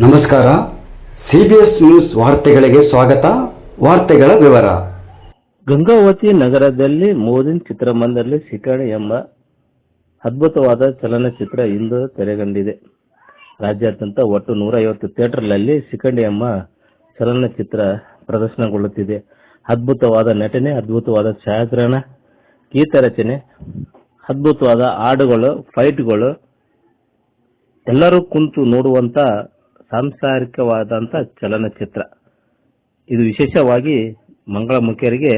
ನಮಸ್ಕಾರ. CBS news ವಾರ್ತೆಗಳಿಗೆ ಸ್ವಾಗತ. ವಾರ್ತೆಗಳ ವಿವರ. ಗಂಗಾವತಿ ನಗರದಲ್ಲಿ ಮೋದಿನ್ ಚಿತ್ರಮಂದಿರದಲ್ಲಿ ಶಿಕಾರಿ ಎಂಬ ಅದ್ಭುತವಾದ ಚಲನಚಿತ್ರ ಇಂದು ತೆರೆಕಂಡಿದೆ. ರಾಜ್ಯಾದ್ಯಂತ ಒಟ್ಟು 150 ಥಿಯೇಟರ್ಗಳಲ್ಲಿ ಶಿಖಂಡಿ ಎಂಬ ಚಲನಚಿತ್ರ ಪ್ರದರ್ಶನಗೊಳ್ಳುತ್ತಿದೆ. ಅದ್ಭುತವಾದ ನಟನೆ, ಅದ್ಭುತವಾದ ಛಾಯಾಗ್ರಹಣ, ಗೀತರಚನೆ, ಅದ್ಭುತವಾದ ಹಾಡುಗಳು, ಫೈಟ್ಗಳು, ಎಲ್ಲರೂ ಕುಂತು ನೋಡುವಂತ ಸಾಂಸಾರಿಕವಾದಂಥ ಚಲನಚಿತ್ರ. ಇದು ವಿಶೇಷವಾಗಿ ಮಂಗಳಮುಖಿಯರಿಗೆ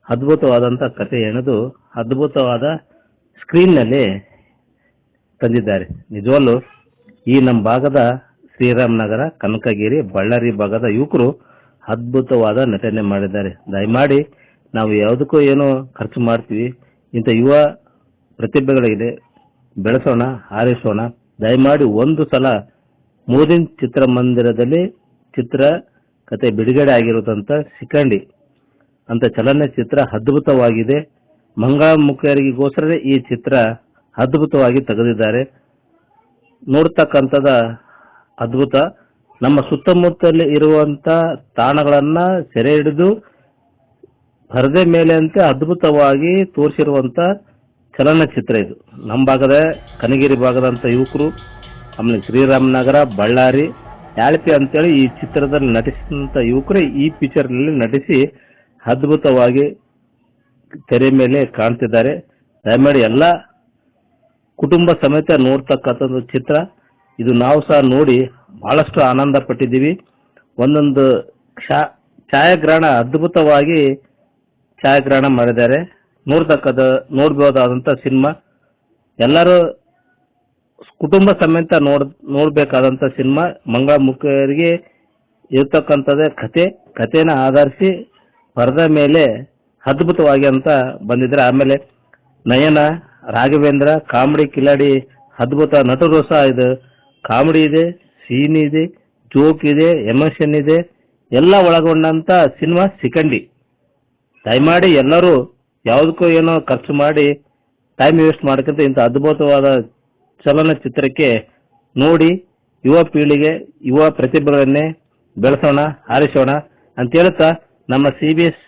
ಅದ್ಭುತವಾದಂಥ ಕಥೆ ಎಣೆದು ಅದ್ಭುತವಾದ ಸ್ಕ್ರೀನ್ನಲ್ಲಿ ತಂದಿದ್ದಾರೆ. ನಿಜವಲ್ಲೂ ಈ ನಮ್ಮ ಭಾಗದ ಶ್ರೀರಾಮನಗರ, ಕನಕಗಿರಿ, ಬಳ್ಳಾರಿ ಭಾಗದ ಯುವಕರು ಅದ್ಭುತವಾದ ನಟನೆ ಮಾಡಿದ್ದಾರೆ. ದಯಮಾಡಿ ನಾವು ಯಾವುದಕ್ಕೂ ಏನೋ ಖರ್ಚು ಮಾಡ್ತೀವಿ, ಇಂಥ ಯುವ ಪ್ರತಿಭೆಗಳಿಗೆ ಬೆಳೆಸೋಣ, ಹಾರೈಸೋಣ. ದಯಮಾಡಿ ಒಂದು ಸಲ ಮೋದಿನ್ ಚಿತ್ರಮಂದಿರದಲ್ಲಿ ಚಿತ್ರ ಕತೆ ಬಿಡುಗಡೆ ಆಗಿರುವಂತ ಶಿಖಂಡಿ ಅಂತ ಚಲನಚಿತ್ರ ಅದ್ಭುತವಾಗಿದೆ. ಮಂಗಳಮುಖಿಯರಿಗೋಸ್ಕರ ಈ ಚಿತ್ರ ಅದ್ಭುತವಾಗಿ ತೆಗೆದಿದ್ದಾರೆ. ನೋಡ್ತಕ್ಕಂಥದ ಅದ್ಭುತ. ನಮ್ಮ ಸುತ್ತಮುತ್ತಲೇ ಇರುವಂತ ತಾಣಗಳನ್ನ ಸೆರೆ ಹಿಡಿದು ಪರದೆ ಮೇಲೆ ಅಂತೆ ಅದ್ಭುತವಾಗಿ ತೋರಿಸಿರುವಂತ ಚಲನಚಿತ್ರ ಇದು. ನಮ್ಮ ಭಾಗದ ಕನಗಿರಿ ಭಾಗದಂತ ಯುವಕರು, ಆಮೇಲೆ ಶ್ರೀರಾಮನಗರ, ಬಳ್ಳಾರಿ, ಯಾಳ್ಪಿ ಅಂತೇಳಿ ಈ ಚಿತ್ರದಲ್ಲಿ ನಟಿಸಿದಂತ ಯುವಕರು ಈ ಪಿಕ್ಚರ್ ನಲ್ಲಿ ನಟಿಸಿ ಅದ್ಭುತವಾಗಿ ತೆರೆ ಮೇಲೆ ಕಾಣ್ತಿದ್ದಾರೆ. ದಯಮಾಡಿ ಎಲ್ಲ ಕುಟುಂಬ ಸಮೇತ ನೋಡ್ತಕ್ಕಂಥದ್ದು ಚಿತ್ರ ಇದು. ನಾವು ಸಹ ನೋಡಿ ಬಹಳಷ್ಟು ಆನಂದ ಪಟ್ಟಿದ್ದೀವಿ. ಒಂದೊಂದು ಛಾಯಾಗ್ರಹಣ ಅದ್ಭುತವಾಗಿ ಛಾಯಾಗ್ರಹಣ ಮಾಡಿದ್ದಾರೆ. ನೋಡ್ಬೋದಾದಂತ ಸಿನಿಮಾ. ಎಲ್ಲರೂ ಕುಟುಂಬ ಸಮೇತ ನೋಡ್ಬೇಕಾದಂತ ಸಿನಿಮಾ. ಮಂಗಳಮುಖಿಯರಿಗೆ ಇರ್ತಕ್ಕಂಥದ್ದೇ ಕಥೆನ ಆಧರಿಸಿ ಪರದೆ ಮೇಲೆ ಅದ್ಭುತವಾಗಿ ಅಂತ ಬಂದಿದ್ರೆ. ಆಮೇಲೆ ನಯನ, ರಾಘವೇಂದ್ರ, ಕಾಮಿಡಿ ಕಿಲಾಡಿ, ಅದ್ಭುತ ನಟರು ಸಹ ಇದು. ಕಾಮಿಡಿ ಇದೆ, ಸೀನ್ ಇದೆ, ಜೋಕ್ ಇದೆ, ಎಮೋಷನ್ ಇದೆ, ಎಲ್ಲ ಒಳಗೊಂಡಂತ ಸಿನಿಮಾ ಶಿಖಂಡಿ. ದಯಮಾಡಿ ಎಲ್ಲರೂ ಯಾವುದಕ್ಕೂ ಏನೋ ಖರ್ಚು ಮಾಡಿ ಟೈಮ್ ವೇಸ್ಟ್ ಮಾಡ್ಕೊಂತ ಇಂಥ ಅದ್ಭುತವಾದ ಚಲನಚಿತ್ರಕ್ಕೆ ನೋಡಿ ಯುವ ಪೀಳಿಗೆ, ಯುವ ಪ್ರತಿಭೆಗಳನ್ನೇ ಬೆಳೆಸೋಣ, ಹಾರಿಸೋಣ ಅಂತ ಹೇಳ್ತಾ ನಮ್ಮ CBS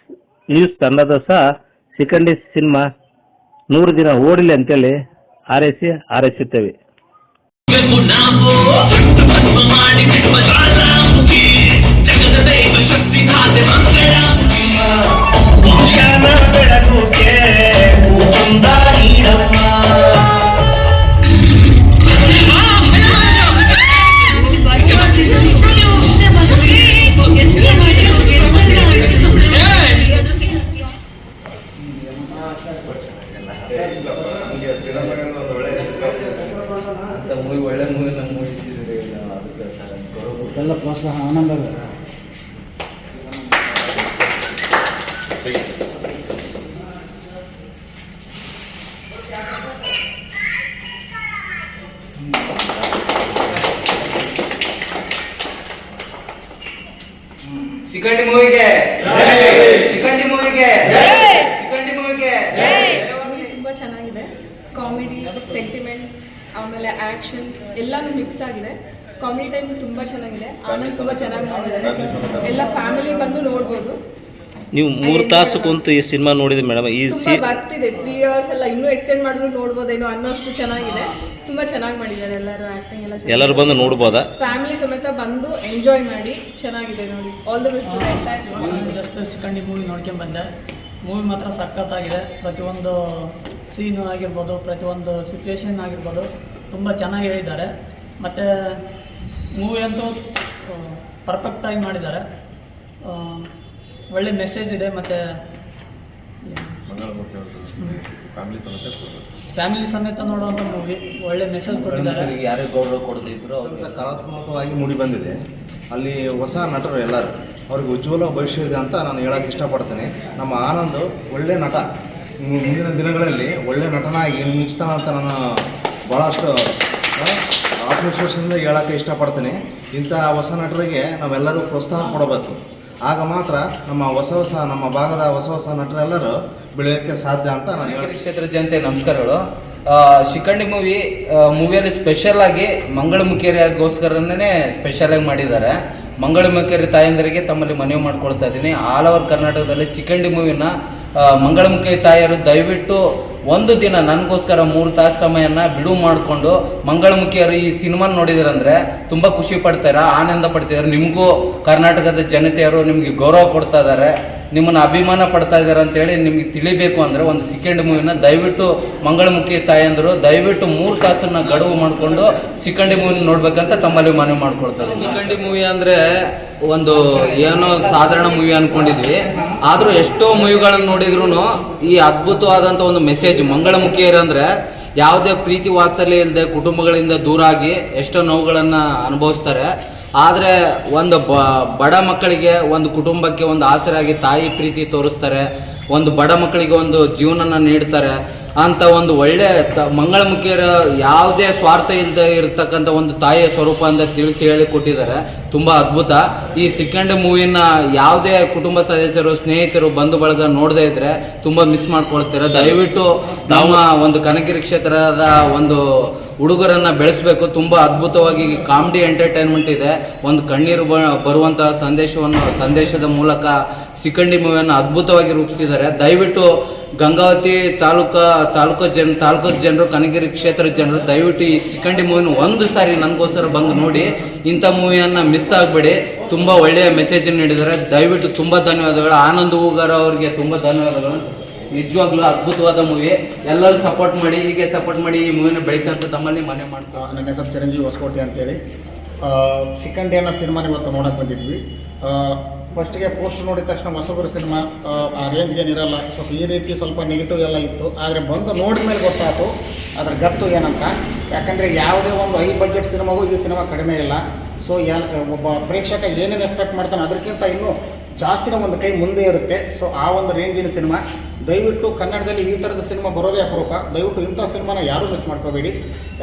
ನ್ಯೂಸ್ ತಂಡದ ಸಹ ಶಿಖಂಡಿ ಸಿನಿಮಾ 100 ದಿನ ಓಡಲಿ ಅಂತೇಳಿ ಹಾರೈಸುತ್ತೇವೆ. ಒಳ್ಳೆ ಮೂವಿ ನಮ್ಮ ಮೂಡಿಸಿದ್ರೆ ಅದಕ್ಕೆ ಎಲ್ಲ ಪ್ರೋತ್ಸಾಹ ಆನಂದ. ಶಿಖಂಡಿ ಮೂವಿಗೆ, ಶಿಖಂಡಿ ಮೂವಿಗೆ, ಶಿಖಂಡಿ ಮೂವಿಗೆ. ತುಂಬಾ ಚೆನ್ನಾಗಿದೆ. ಕಾಮಿಡಿ, ಸೆಂಟಿಮೆಂಟ್, ಆಮೇಲೆ ಆಕ್ಷನ್ ಎಲ್ಲಾನು ಮಿಕ್ಸ್ ಆಗಿದೆ. ಕಾಮಿಡಿ ಟೈಮ್ ತುಂಬಾ ಚೆನ್ನಾಗಿದೆ. ಆನಂದ್ ತುಂಬಾ ಚೆನ್ನಾಗಿ ಮಾಡಿದ್ದಾರೆ. ಎಲ್ಲ ಫ್ಯಾಮಿಲಿ ಬಂದು ನೋಡ್ಬೋದು. ನೀವು 3 ತಾಸು ಕುಂತು ಈ ಸಿನಿಮಾ ನೋಡಿದ್ರೆ ಮೇಡಮ್, ಈ ಬರ್ತಿದೆ 3 years ಎಲ್ಲ ಇನ್ನೂ ಎಕ್ಸ್ಟೆಂಡ್ ಮಾಡಿದ್ರು ನೋಡ್ಬೋದೇನೋ ಅನ್ನೋಷ್ಟು ಚೆನ್ನಾಗಿದೆ. ತುಂಬಾ ಚೆನ್ನಾಗಿ ಮಾಡಿದ್ದಾರೆ. ಎಲ್ಲರೂ ಆಕ್ಟಿಂಗ್ ಎಲ್ಲ ಎಲ್ಲರೂ ಬಂದು ನೋಡ್ಬೋದಾ? ಫ್ಯಾಮಿಲಿ ಸಮೇತ ಬಂದು ಎಂಜಾಯ್ ಮಾಡಿ ಚೆನ್ನಾಗಿದೆ ನೋಡಿ. All the best to entire. Just Shikhandi movie ನೋಡ್ಕೊಂಡು ಬಂದೆ. ಮೂವಿ ಮಾತ್ರ ಸಖತ್ತಾಗಿದೆ. ಪ್ರತಿಯೊಂದು ಸೀನು ಆಗಿರ್ಬೋದು, ಪ್ರತಿಯೊಂದು ಸಿಚುವೇಶನ್ ಆಗಿರ್ಬೋದು ತುಂಬ ಚೆನ್ನಾಗಿ ಹೇಳಿದ್ದಾರೆ. ಮತ್ತು ಮೂವಿ ಅಂತೂ ಪರ್ಫೆಕ್ಟಾಗಿ ಮಾಡಿದ್ದಾರೆ. ಒಳ್ಳೆ ಮೆಸೇಜ್ ಇದೆ. ಮತ್ತು ಫ್ಯಾಮಿಲಿ ಸಮೇತ ನೋಡುವಂಥ ಮೂವಿ. ಒಳ್ಳೆ ಮೆಸೇಜ್ ಕೊಟ್ಟಿದ್ದಾರೆ. ಯಾರೇ ಗೌರವ ಕೊಡದಿದ್ರು ಅವ್ರಿಗೆ ಕಲಾತ್ಮಕವಾಗಿ ಮೂಡಿ ಬಂದಿದೆ. ಅಲ್ಲಿ ಹೊಸ ನಟರು ಎಲ್ಲರೂ, ಅವ್ರಿಗೆ ಉಜ್ವಲ ಭವಿಷ್ಯ ಇದೆ ಅಂತ ನಾನು ಹೇಳೋಕ್ಕೆ ಇಷ್ಟಪಡ್ತೇನೆ. ನಮ್ಮ ಆನಂದ್ ಒಳ್ಳೆ ನಟ, ಮುಂದಿನ ದಿನಗಳಲ್ಲಿ ಒಳ್ಳೆ ನಟನಾಗಿ ಮಿಂಚ್ತಾನೆ ಅಂತ ನಾನು ಭಾಳಷ್ಟು ಆತ್ಮವಿಶ್ವಾಸದಿಂದ ಹೇಳೋಕ್ಕೆ ಇಷ್ಟಪಡ್ತೀನಿ. ಇಂಥ ಹೊಸ ನಟರಿಗೆ ನಾವೆಲ್ಲರೂ ಪ್ರೋತ್ಸಾಹ ಕೊಡಬೇಕು. ಆಗ ಮಾತ್ರ ನಮ್ಮ ಭಾಗದ ಹೊಸ ನಟರೆಲ್ಲರೂ ಬೆಳೆಯೋಕ್ಕೆ ಸಾಧ್ಯ ಅಂತ ನಾನು ಹೇಳಿ. ಕ್ಷೇತ್ರ ಜನತೆ ನಮಸ್ಕಾರಗಳು. ಶಿಖಂಡಿ ಮೂವಿಯಲ್ಲಿ ಸ್ಪೆಷಲ್ ಆಗಿ ಮಂಗಳಮುಖಿಯರಿಗೋಸ್ಕರನೇ ಸ್ಪೆಷಲ್ ಆಗಿ ಮಾಡಿದ್ದಾರೆ. ಮಂಗಳಮುಖಿಯರಿ ತಾಯಂದರಿಗೆ ತಮ್ಮಲ್ಲಿ ಮನವಿ ಮಾಡ್ಕೊಳ್ತಾ ಇದ್ದೀನಿ. ಆಲ್ ಓವರ್ ಕರ್ನಾಟಕದಲ್ಲಿ ಶಿಖಂಡಿ ಮೂವಿನ ಮಂಗಳಮುಖಿ ತಾಯಿಯರು ದಯವಿಟ್ಟು ಒಂದು ದಿನ ನನಗೋಸ್ಕರ 3 ತಾಸು ಸಮಯನ ಬಿಡುವು ಮಾಡಿಕೊಂಡು ಮಂಗಳಮುಖಿಯರು ಈ ಸಿನಿಮಾ ನೋಡಿದ್ರಂದ್ರೆ ತುಂಬ ಖುಷಿ ಪಡ್ತಾರೆ, ಆನಂದ ಪಡ್ತಿದ್ದಾರೆ. ನಿಮಗೂ ಕರ್ನಾಟಕದ ಜನತೆಯರು ನಿಮಗೆ ಗೌರವ ಕೊಡ್ತಾ ಇದ್ದಾರೆ, ನಿಮ್ಮನ್ನು ಅಭಿಮಾನ ಪಡ್ತಾ ಇದ್ದಾರೆ ಅಂತೇಳಿ ನಿಮ್ಗೆ ತಿಳಿಬೇಕು ಅಂದರೆ ಒಂದು ಶಿಖಂಡಿ ಮೂವಿನ ದಯವಿಟ್ಟು ಮಂಗಳಮುಖಿ ತಾಯಂದರು ದಯವಿಟ್ಟು 3 ತಾಸನ್ನ ಗಡುವು ಮಾಡಿಕೊಂಡು ಶಿಖಂಡಿ ಮೂವಿನ ನೋಡ್ಬೇಕಂತ ತಮ್ಮಲ್ಲಿ ಮನವಿ ಮಾಡ್ಕೊಳ್ತಾರೆ. ಶಿಖಂಡಿ ಮೂವಿ ಅಂದರೆ ಒಂದು ಏನೋ ಸಾಧಾರಣ ಮೂವಿ ಅನ್ಕೊಂಡಿದ್ವಿ, ಆದರೂ ಎಷ್ಟೋ ಮೂವಿಗಳನ್ನು ನೋಡಿದ್ರು ಈ ಅದ್ಭುತವಾದಂಥ ಒಂದು ಮೆಸೇಜ್ ಮಂಗಳಮುಖಿಯರು ಅಂದರೆ ಯಾವುದೇ ಪ್ರೀತಿ ವಾತ್ಸಲ್ಯ ಇಲ್ಲದೆ ಕುಟುಂಬಗಳಿಂದ ದೂರ ಆಗಿ ಎಷ್ಟೋ ನೋವುಗಳನ್ನು ಅನುಭವಿಸ್ತಾರೆ. ಆದರೆ ಒಂದು ಬಡ ಮಕ್ಕಳಿಗೆ ಒಂದು ಕುಟುಂಬಕ್ಕೆ ಒಂದು ಆಸರೆಯಾಗಿ ತಾಯಿ ಪ್ರೀತಿ ತೋರಿಸ್ತಾರೆ, ಒಂದು ಬಡ ಮಕ್ಕಳಿಗೆ ಒಂದು ಜೀವನನ ನೀಡ್ತಾರೆ ಅಂತ ಒಂದು ಒಳ್ಳೆ ಮಂಗಳಮುಖಿಯರ ಯಾವುದೇ ಸ್ವಾರ್ಥ ಇಲ್ಲದೆ ಇರತಕ್ಕಂಥ ಒಂದು ತಾಯಿಯ ಸ್ವರೂಪ ಅಂತ ತಿಳಿಸಿ ಹೇಳಿಕೊಟ್ಟಿದ್ದಾರೆ. ತುಂಬ ಅದ್ಭುತ. ಈ ಶಿಖಂಡಿ ಮೂವಿನ ಯಾವುದೇ ಕುಟುಂಬ ಸದಸ್ಯರು, ಸ್ನೇಹಿತರು, ಬಂಧು ಬಳಗ ನೋಡದೇ ಇದ್ರೆ ತುಂಬ ಮಿಸ್ ಮಾಡ್ಕೊಳ್ತಾರೆ. ದಯವಿಟ್ಟು ನಮ್ಮ ಒಂದು ಕನಕಗಿರಿ ಕ್ಷೇತ್ರದ ಒಂದು ಹುಡುಗರನ್ನ ಬೆಳೆಸಬೇಕು. ತುಂಬ ಅದ್ಭುತವಾಗಿ ಕಾಮಿಡಿ ಎಂಟರ್ಟೈನ್ಮೆಂಟ್ ಇದೆ. ಒಂದು ಕಣ್ಣೀರು ಬರುವಂತಹ ಸಂದೇಶದ ಮೂಲಕ ಶಿಖಂಡಿ ಮೂವಿಯನ್ನು ಅದ್ಭುತವಾಗಿ ರೂಪಿಸಿದ್ದಾರೆ. ದಯವಿಟ್ಟು ಗಂಗಾವತಿ ತಾಲೂಕು ಜನರು, ಕನಕಗಿರಿ ಕ್ಷೇತ್ರದ ಜನರು ದಯವಿಟ್ಟು ಈ ಶಿಖಂಡಿ ಮೂವಿನ ಒಂದು ಸಾರಿ ನನಗೋಸ್ಕರ ಬಂದು ನೋಡಿ. ಇಂಥ ಮೂವಿಯನ್ನು ಮಿಸ್ ಆಗಬೇಡಿ. ತುಂಬ ಒಳ್ಳೆಯ ಮೆಸೇಜ್ ನೀಡಿದ್ದಾರೆ. ದಯವಿಟ್ಟು ತುಂಬ ಧನ್ಯವಾದಗಳು. ಆನಂದ್ ಹೂಗಾರ ಅವರಿಗೆ ತುಂಬ ಧನ್ಯವಾದಗಳು. ನಿಜವಾಗ್ಲೂ ಅದ್ಭುತವಾದ ಮೂವಿ. ಎಲ್ಲರೂ ಸಪೋರ್ಟ್ ಮಾಡಿ, ಹೀಗೆ ಸಪೋರ್ಟ್ ಮಾಡಿ ಈ ಮೂವಿನ ಬೆಳೆಸಂತ ತಮ್ಮಲ್ಲಿ ಮನೆ ಮಾಡ್ಕೊ. ನನ್ನ ಹೆಸರು ಚಿರಂಜೀವಿ ಹೊಸಕೋಟೆ ಅಂತೇಳಿ. ಶಿಖಂಡಿ ಅನ್ನೋ ಸಿನಿಮಾನ ಇವತ್ತು ನೋಡೋಕೆ ಬಂದಿದ್ವಿ. ಫಸ್ಟಿಗೆ ಪೋಸ್ಟ್ ನೋಡಿದ ತಕ್ಷಣ ಹೊಸಬರು ಸಿನಿಮಾ ಆ ರೇಂಜ್ಗೆ ಇರಲ್ಲ, ಸ್ವಲ್ಪ ಈ ರೀತಿ ಸ್ವಲ್ಪ ನೆಗೆಟಿವ್ ಎಲ್ಲ ಇತ್ತು. ಆದರೆ ಬಂದು ನೋಡಿದ ಮೇಲೆ ಗೊತ್ತಾಯ್ತು ಅದ್ರ ಗತ್ತು ಏನಂತ. ಯಾಕಂದರೆ ಯಾವುದೇ ಒಂದು ಹೈ ಬಜೆಟ್ ಸಿನಿಮಾಗೂ ಈ ಸಿನಿಮಾ ಕಡಿಮೆ ಇಲ್ಲ. ಸೊ ಒಬ್ಬ ಪ್ರೇಕ್ಷಕ ಏನೇನು ಎಕ್ಸ್ಪೆಕ್ಟ್ ಮಾಡ್ತಾನೆ ಅದಕ್ಕಿಂತ ಇನ್ನೂ ಜಾಸ್ತಿನ ಒಂದು ಕೈ ಮುಂದೆ ಇರುತ್ತೆ. ಸೊ ಆ ಒಂದು ರೇಂಜಿನ ಸಿನಿಮಾ. ದಯವಿಟ್ಟು ಕನ್ನಡದಲ್ಲಿ ಈ ಥರದ ಸಿನಿಮಾ ಬರೋದೇ ಅಪರೂಪ. ದಯವಿಟ್ಟು ಇಂಥ ಸಿನಿಮಾನ ಯಾರೂ ಮಿಸ್ ಮಾಡ್ಕೋಬೇಡಿ.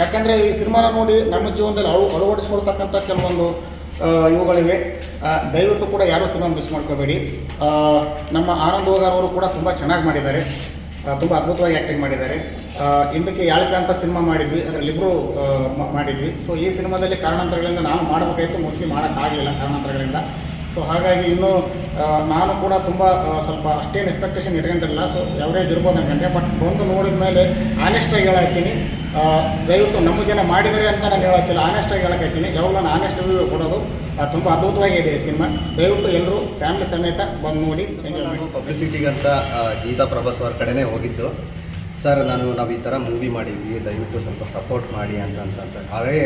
ಯಾಕಂದರೆ ಈ ಸಿನಿಮಾನ ನೋಡಿ ನಮ್ಮ ಜೀವನದಲ್ಲಿ ಅಳವಡಿಸ್ಕೊಳ್ತಕ್ಕಂಥ ಕೆಲವೊಂದು ಇವುಗಳಿವೆ. ದಯವಿಟ್ಟು ಕೂಡ ಯಾರೂ ಸಿನಿಮಾ ಮಿಸ್ ಮಾಡ್ಕೋಬೇಡಿ. ನಮ್ಮ ಆನಂದ್ ಹೋಗಾರ್ ಅವರು ಕೂಡ ತುಂಬ ಚೆನ್ನಾಗಿ ಮಾಡಿದ್ದಾರೆ, ತುಂಬ ಅದ್ಭುತವಾಗಿ ಆ್ಯಕ್ಟಿಂಗ್ ಮಾಡಿದ್ದಾರೆ. ಹಿಂದಕ್ಕೆ ಯಾಳ್ಕೆ ಅಂತ ಸಿನಿಮಾ ಮಾಡಿದ್ವಿ, ಅದರಲ್ಲಿಬ್ಬರು ಮಾಡಿದ್ವಿ. ಸೊ ಈ ಸಿನಿಮಾದಲ್ಲಿ ಕಾರಣಾಂತರಗಳಿಂದ ನಾನು ಮಾಡಬೇಕಾಯಿತು, ಮೋಸ್ಟ್ಲಿ ಮಾಡೋಕ್ಕಾಗಲಿಲ್ಲ ಕಾರಣಾಂತರಗಳಿಂದ. ಸೊ ಹಾಗಾಗಿ ಇನ್ನೂ ನಾನು ಕೂಡ ತುಂಬ ಸ್ವಲ್ಪ ಅಷ್ಟೇನು ಎಕ್ಸ್ಪೆಕ್ಟೇಷನ್ ಇಟ್ಕೊಂಡಿರಲಿಲ್ಲ. ಸೊ ಎವರೇಜ್ ಇರ್ಬೋದು ಅನ್ಕೊಂಡೆ. ಬಟ್ ಬಂದು ನೋಡಿದ ಮೇಲೆ ಆನೆಸ್ಟಾಗಿ ಹೇಳಾಕ್ತೀನಿ. ದಯವಿಟ್ಟು ನಮ್ಮ ಜನ ಮಾಡಿದರೆ ಅಂತ ನಾನು ಹೇಳೋಕ್ಕಿಲ್ಲ, ಆನೆಸ್ಟಾಗಿ ಹೇಳೋಕ್ಕಾಗ್ತೀನಿ. ಯಾವಾಗ ನಾನು ಆನೆಸ್ಟ್ ರಿವ್ಯೂ ಕೊಡೋದು. ತುಂಬ ಅದ್ಭುತವಾಗಿದೆ ಈ ಸಿನಿಮಾ. ದಯವಿಟ್ಟು ಎಲ್ಲರೂ ಫ್ಯಾಮಿಲಿ ಸಮೇತ ಬಂದು ನೋಡಿ ಎಂಜಾಯ್ ಮಾಡಿ. ಪಬ್ಲಿಸಿಟಿಗಂತ ಗೀತಾ ಪ್ರಭಾಸ್ ಅವ್ರ ಕಡೆನೇ ಹೋಗಿದ್ದು. ಸರ್ ನಾವು ಈ ಥರ ಮೂವಿ ಮಾಡಿದ್ವಿ, ದಯವಿಟ್ಟು ಸ್ವಲ್ಪ ಸಪೋರ್ಟ್ ಮಾಡಿ ಅಂತ. ಹಾಗೆ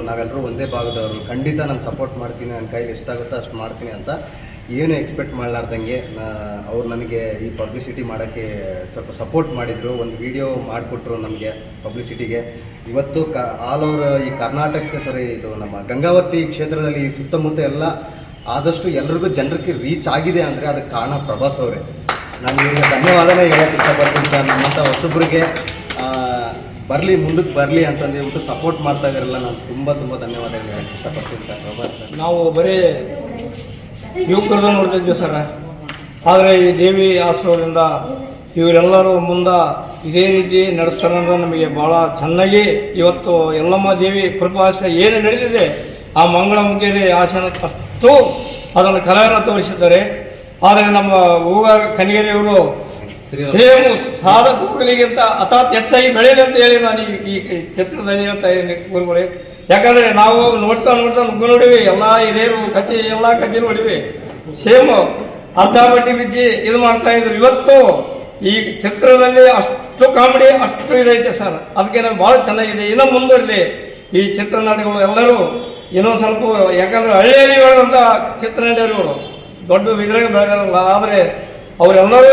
ನಾವೆಲ್ಲರೂ ಒಂದೇ ಭಾಗದವರು, ಖಂಡಿತ ನಾನು ಸಪೋರ್ಟ್ ಮಾಡ್ತೀನಿ, ನನ್ನ ಕೈಲಿ ಎಷ್ಟಾಗುತ್ತೋ ಅಷ್ಟು ಮಾಡ್ತೀನಿ ಅಂತ ಏನು ಎಕ್ಸ್ಪೆಕ್ಟ್ ಮಾಡಲಾರ್ದಂಗೆ ಅವ್ರು ನನಗೆ ಈ ಪಬ್ಲಿಸಿಟಿ ಮಾಡೋಕ್ಕೆ ಸ್ವಲ್ಪ ಸಪೋರ್ಟ್ ಮಾಡಿದರು. ಒಂದು ವಿಡಿಯೋ ಮಾಡಿಕೊಟ್ರು ನಮಗೆ ಪಬ್ಲಿಸಿಟಿಗೆ. ಇವತ್ತು ಆಲ್ ಓವರ್ ಈ ಕರ್ನಾಟಕ ಇದು ನಮ್ಮ ಗಂಗಾವತಿ ಕ್ಷೇತ್ರದಲ್ಲಿ ಈ ಸುತ್ತಮುತ್ತ ಎಲ್ಲ ಆದಷ್ಟು ಎಲ್ರಿಗೂ ಜನರಿಗೆ ರೀಚ್ ಆಗಿದೆ ಅಂದರೆ ಅದಕ್ಕೆ ಕಾರಣ ಪ್ರಭಾಸ್ ಅವರೇ. ನಾನು ಇವಾಗ ಧನ್ಯವಾದನೇ ಹೇಳೋಕ್ಕೆ ಇಷ್ಟಪಡ್ತೀನಿ ಸರ್. ನಮ್ಮಂಥ ಹೊಸಬ್ರಿಗೆ ಮುಂದಕ್ಕೆ ಬರಲಿ ಅಂತಂದೇಳ್ಬಿಟ್ಟು ಸಪೋರ್ಟ್ ಮಾಡ್ತಾ ಇದ್ದಾರಲ್ಲ, ನಾನು ತುಂಬ ಧನ್ಯವಾದ ಹೇಳೋಕ್ಕೆ ಇಷ್ಟಪಡ್ತೀನಿ ಸರ್ ಪ್ರಭಾಸ್ ಸರ್. ನಾವು ಬರೀ ಯುವಕರನ್ನ ನೋಡ್ತಿದ್ವಿ ಸರ್. ಆದರೆ ಈ ದೇವಿ ಆಶ್ರಮದಿಂದ ಇವರೆಲ್ಲರೂ ಮುಂದೆ ಇದೇ ರೀತಿ ನಡೆಸ್ತಾರೆ ಅಂದ್ರೆ ನಮಗೆ ಭಾಳ ಚೆನ್ನಾಗಿ ಇವತ್ತು ಯಲ್ಲಮ್ಮ ದೇವಿ ಕೃಪಾಸ ಏನು ನಡೆದಿದೆ ಆ ಮಂಗಳಮುಖಿಯರಿ ಆಸನ ಅಷ್ಟು ಅದನ್ನು ಕಲೆಯನ್ನು ತೋರಿಸಿದ್ದಾರೆ. ಆದರೆ ನಮ್ಮ ಕನಗೇರಿಯವರು ಸೇಮ್ ಸಾಧಕಗಳಿಗಿಂತ ಅಥಾತ್ ಹೆಚ್ಚಾಗಿ ಬೆಳೆಯಲಿ ಅಂತ ಹೇಳಿ ನಾನು ಈ ಚಿತ್ರದಲ್ಲಿ ಹೇಳ್ತಾ ಇದ್ದೀನಿ ಗುರುಗಳೇ. ಯಾಕಂದರೆ ನಾವು ನೋಡ್ತಾ ನುಗ್ಗು ನೋಡಿವಿ, ಎಲ್ಲ ಹಿರಿಯರು ಎಲ್ಲ ಕಥೆ ನೋಡಿವಿ. ಸೇಮ್ ಅರ್ಧ ಬಡ್ಡಿ ಬಿಚ್ಚಿ ಇದು ಮಾಡ್ತಾ ಇದ್ರು. ಇವತ್ತು ಈ ಚಿತ್ರದಲ್ಲಿ ಅಷ್ಟು ಕಾಮಿಡಿ ಅಷ್ಟು ಇದೈತೆ ಸರ್. ಅದಕ್ಕೆ ನಾವು ಭಾಳ ಚೆನ್ನಾಗಿದೆ. ಇನ್ನೂ ಮುಂದುವರಲಿ ಈ ಚಿತ್ರನಟಿಗಳು ಎಲ್ಲರೂ ಇನ್ನೊಂದು ಸ್ವಲ್ಪ. ಯಾಕಂದರೆ ಹಳ್ಳಿಯಲ್ಲಿ ಬೆಳೆದಂಥ ಚಿತ್ರನಟಿಗಳು ದೊಡ್ಡ ಇದ್ರಾಗ ಬೆಳೆದಾರಲ್ಲ, ಆದರೆ ಅವರೆಲ್ಲರೂ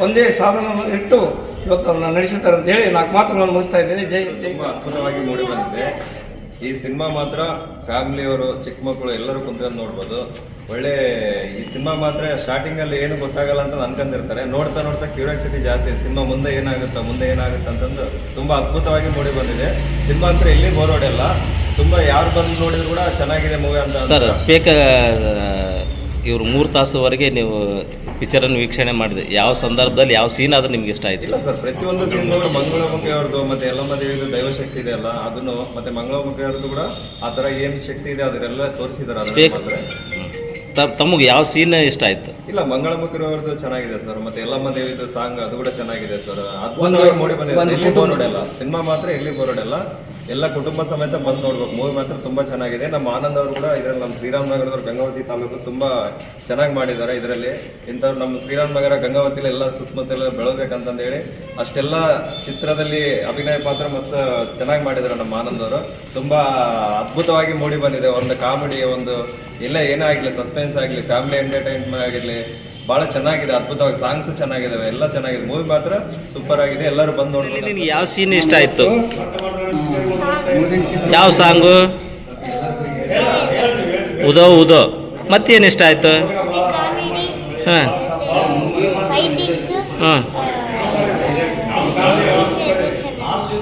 ಒಂದೇ ಸಾಧನವನ್ನು ಇಟ್ಟು ಇವತ್ತು ನಡೆಸುತ್ತಾರೆ ಅಂತ ಹೇಳಿ 4 ಮಾತುಗಳನ್ನು ಮುಗಿಸ್ತಾ ಇದ್ದೀನಿ. ಜೈ ಜೈ. ಅದ್ಭುತವಾಗಿ ಮೂಡಿ ಬಂದಿದೆ ಈ ಸಿನಿಮಾ. ಮಾತ್ರ ಫ್ಯಾಮಿಲಿಯವರು, ಚಿಕ್ಕ ಮಕ್ಕಳು ಎಲ್ಲರೂ ಕುಂತ್ಕೊಂಡು ನೋಡ್ಬೋದು. ಒಳ್ಳೆ ಈ ಸಿನಿಮಾ ಮಾತ್ರ ಸ್ಟಾರ್ಟಿಂಗಲ್ಲಿ ಏನು ಗೊತ್ತಾಗಲ್ಲ ಅಂತ ಅನ್ಕೊಂಡಿರ್ತಾರೆ. ನೋಡ್ತಾ ಕ್ಯೂರಿಯಾಸಿಟಿ ಜಾಸ್ತಿ. ಸಿನಿಮಾ ಮುಂದೆ ಏನಾಗುತ್ತೆ ಅಂತಂದು ತುಂಬ ಅದ್ಭುತವಾಗಿ ಮೂಡಿ ಬಂದಿದೆ ಸಿನಿಮಾ. ಅಂತ ಎಲ್ಲಿ ಬೋರ್ ಹೊಡೆಯಲ್ಲ. ತುಂಬ ಯಾರು ಬಂದು ನೋಡಿದ್ರು ಕೂಡ ಚೆನ್ನಾಗಿದೆ ಮೂವಿ ಅಂತ ಸರ್. ಇವರು 3 ತಾಸುವರೆಗೆ ನೀವು ಪಿಕ್ಚರನ್ನು ವೀಕ್ಷಣೆ ಮಾಡಿದೆ. ಯಾವ ಸಂದರ್ಭದಲ್ಲಿ ಯಾವ ಸೀನ್ ಆದ್ರೆ ನಿಮ್ಗೆ ಇಷ್ಟ ಆಯ್ತು? ಇಲ್ಲ ಸರ್, ಪ್ರತಿಯೊಂದು ಸಿನಿಮಾಗಳು ಮಂಗಳಮುಖಿ ಅವ್ರದ್ದು ಮತ್ತೆ ಯಲ್ಲಮ್ಮ ದೇವಿದು ದೈವ ಶಕ್ತಿ ಇದೆ ಅಲ್ಲ, ಅದನ್ನು ಮತ್ತೆ ಮಂಗಳಮುಖಿ ಅವ್ರದ್ದು ಕೂಡ ಆ ಥರ ಏನು ಶಕ್ತಿ ಇದೆ ಅದನ್ನೆಲ್ಲ ತೋರಿಸಿದ್ದಾರೆ. ತಮಗೆ ಯಾವ ಸೀನ್ ಇಷ್ಟ ಆಯ್ತು? ಇಲ್ಲ, ಮಂಗಳಮುಖಿ ಅವ್ರದ್ದು ಚೆನ್ನಾಗಿದೆ ಸರ್, ಮತ್ತೆ ಯಲ್ಲಮ್ಮ ದೇವಿದು ಸಾಂಗ್ ಅದು ಕೂಡ ಚೆನ್ನಾಗಿದೆ ಸರ್. ಅದ್ಭುತವಾಗಿ ಮೂಡಿ ಬಂದಿದೆ. ಎಲ್ಲಿ ಬೋರ್ ಹೊಡೆಯಲ್ಲ ಸಿನಿಮಾ, ಮಾತ್ರ ಎಲ್ಲಿ ಬೋರ್ ಹೊಡೆಯಲ್ಲ. ಎಲ್ಲ ಕುಟುಂಬ ಸಮೇತ ಬಂದು ನೋಡ್ಬೇಕು. ಮೂವಿ ಮಾತ್ರ ತುಂಬಾ ಚೆನ್ನಾಗಿದೆ. ನಮ್ಮ ಆನಂದ್ ಅವರು ಕೂಡ ಇದರಲ್ಲಿ ನಮ್ಮ ಶ್ರೀರಾಮನಗರದವ್ರು ಗಂಗಾವತಿ ತಾಲೂಕು ತುಂಬಾ ಚೆನ್ನಾಗಿ ಮಾಡಿದ್ದಾರೆ. ಇದರಲ್ಲಿ ಇಂಥವ್ರು ನಮ್ಮ ಶ್ರೀರಾಮನಗರ ಗಂಗಾವತಿಲಿ ಎಲ್ಲ ಸುತ್ತಮುತ್ತಲ ಬೆಳಬೇಕಂತಂದು ಹೇಳಿ ಅಷ್ಟೆಲ್ಲ ಚಿತ್ರದಲ್ಲಿ ಅಭಿನಯ ಪಾತ್ರ ಮತ್ತು ಚೆನ್ನಾಗಿ ಮಾಡಿದ್ದಾರೆ ನಮ್ಮ ಆನಂದ್ ಅವರು. ತುಂಬಾ ಅದ್ಭುತವಾಗಿ ಮೂಡಿ ಬಂದಿದೆ. ಒಂದು ಕಾಮಿಡಿ, ಒಂದು ಎಲ್ಲ ಏನೇ ಆಗಲಿ, ಸಸ್ಪೆನ್ಸ್ ಆಗಲಿ, ಫ್ಯಾಮಿಲಿ ಎಂಟರ್ಟೈನ್ಮೆಂಟ್ ಆಗಿರಲಿ, ಭಾಳ ಚೆನ್ನಾಗಿದೆ. ಅದ್ಭುತವಾಗಿ ಸಾಂಗ್ಸ್ ಚೆನ್ನಾಗಿದ್ದಾವೆ, ಎಲ್ಲ ಚೆನ್ನಾಗಿದೆ. ಮೂವಿ ಮಾತ್ರ ಸೂಪರ್ ಆಗಿದೆ. ಎಲ್ಲರೂ ಬಂದು ನೋಡ್ಬೋದು. ನಿನಗೆ ಯಾವ ಸೀನ್ ಇಷ್ಟ ಆಯ್ತು? ಯಾವ ಸಾಂಗು? ಉದೋ ಉದೋ. ಮತ್ತೇನು ಇಷ್ಟ ಆಯ್ತು? ಹಾಂ ಹಾಂ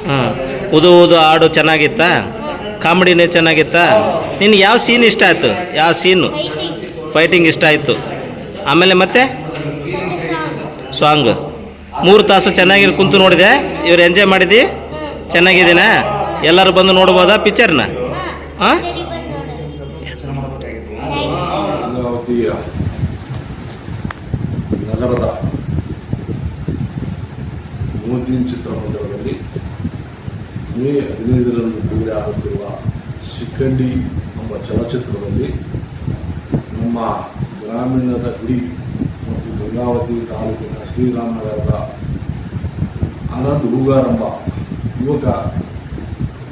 ಹಾಂ. ಉದೋ ಉದೋ ಹಾಡು ಚೆನ್ನಾಗಿತ್ತಾ? ಕಾಮಿಡಿನೇ ಚೆನ್ನಾಗಿತ್ತಾ? ನಿನ್ಗೆ ಯಾವ ಸೀನ್ ಇಷ್ಟ ಆಯ್ತು? ಯಾವ ಸೀನು? ಫೈಟಿಂಗ್ ಇಷ್ಟ ಆಯಿತು. ಆಮೇಲೆ ಮತ್ತೆ ಸಾಂಗ್ 3 ತಾಸು ಚೆನ್ನಾಗಿ ಕುಂತು ನೋಡಿದೆ. ಇವ್ರು ಎಂಜಾಯ್ ಮಾಡಿದಿ? ಚೆನ್ನಾಗಿದ್ದೀನಾ? ಎಲ್ಲರೂ ಬಂದು ನೋಡ್ಬೋದಾ ಪಿಕ್ಚರ್ನ? ಹಾಂ, ಗಂಗಾವತಿಯ ನಗರದ ಮೋದಿ ಚಿತ್ರಮಂದಿರದಲ್ಲಿ ಮೇ 15ರಂದು ಬಿಡುಗಡೆ ಆಗುತ್ತಿರುವ ಶಿಖಂಡಿ ಎಂಬ ಚಲನಚಿತ್ರದಲ್ಲಿ ನಮ್ಮ ಗ್ರಾಮೀಣದ ಗುಡಿ ಮತ್ತು ಗಂಗಾವತಿ ತಾಲೂಕಿನ ಶ್ರೀರಾಮನಗರದ ಆನಂದ್ ಹೂಗಾರಂಬ ಯುವಕ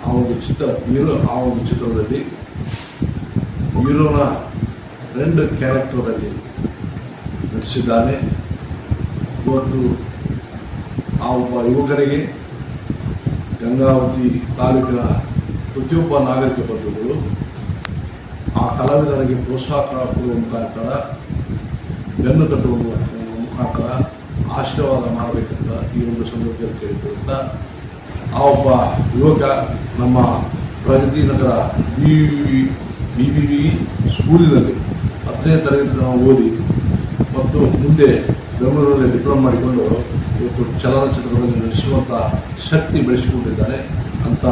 ಆ ಒಂದು ಚಿತ್ರದಲ್ಲಿ ಹೀರೋನ 2 ಕ್ಯಾರೆಕ್ಟರಲ್ಲಿ ನಟಿಸಿದ್ದಾನೆ. ಇವತ್ತು ಆ ಒಬ್ಬ ಯುವಕರಿಗೆ ಗಂಗಾವತಿ ತಾಲೂಕಿನ ಪ್ರತಿಯೊಬ್ಬ ನಾಗರಿಕ ಬಂಧುಗಳು ಆ ಕಲಾವಿದರಿಗೆ ಪ್ರೋತ್ಸಾಹ ಕೊಡುವ ಮುಖಾಂತರ, ಬೆನ್ನು ತಟ್ಟುವ ಮುಖಾಂತರ ಆಶೀರ್ವಾದ ಮಾಡಬೇಕಂತ ಈ ಒಂದು ಸಂದರ್ಭದಲ್ಲಿ ಕೇಳಿಕೊಳ್ಳುತ್ತಾ, ಆ ಒಬ್ಬ ಯುವಕ ನಮ್ಮ ಪ್ರಗತಿ ನಗರ BBV ಸ್ಕೂಲಿನಲ್ಲಿ 10ನೇ ತರಗತಿ ನಾವು ಓದಿ ಮತ್ತು ಮುಂದೆ ಬೆಂಗಳೂರಲ್ಲಿ ಡಿಪ್ಲೊಮಾ ಮಾಡಿಕೊಂಡು ಇವತ್ತು ಚಲನಚಿತ್ರದಲ್ಲಿ ನಡೆಸುವಂಥ ಶಕ್ತಿ ಬೆಳೆಸಿಕೊಂಡಿದ್ದಾನೆ. ಅಂಥ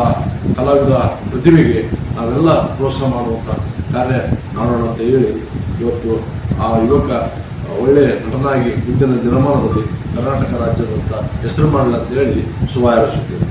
ಕಲಾವಿದ ಪ್ರತಿಭೆಗೆ ನಾವೆಲ್ಲ ಪ್ರೋತ್ಸಾಹ ಮಾಡುವಂಥ ಕಾರ್ಯ ಮಾಡೋಣ ಅಂತ ಹೇಳಿ ಇವತ್ತು ಆ ಯುವಕ ಒಳ್ಳೆಯ ನಟನಾಗಿ ಮುಂದಿನ ದಿನಮಾನದಲ್ಲಿ ಕರ್ನಾಟಕ ರಾಜ್ಯದಂತ ಹೆಸರು ಮಾಡಲಿ ಅಂತ ಹೇಳಿ ಶುಭ ಹಾರೈಸುತ್ತೇವೆ.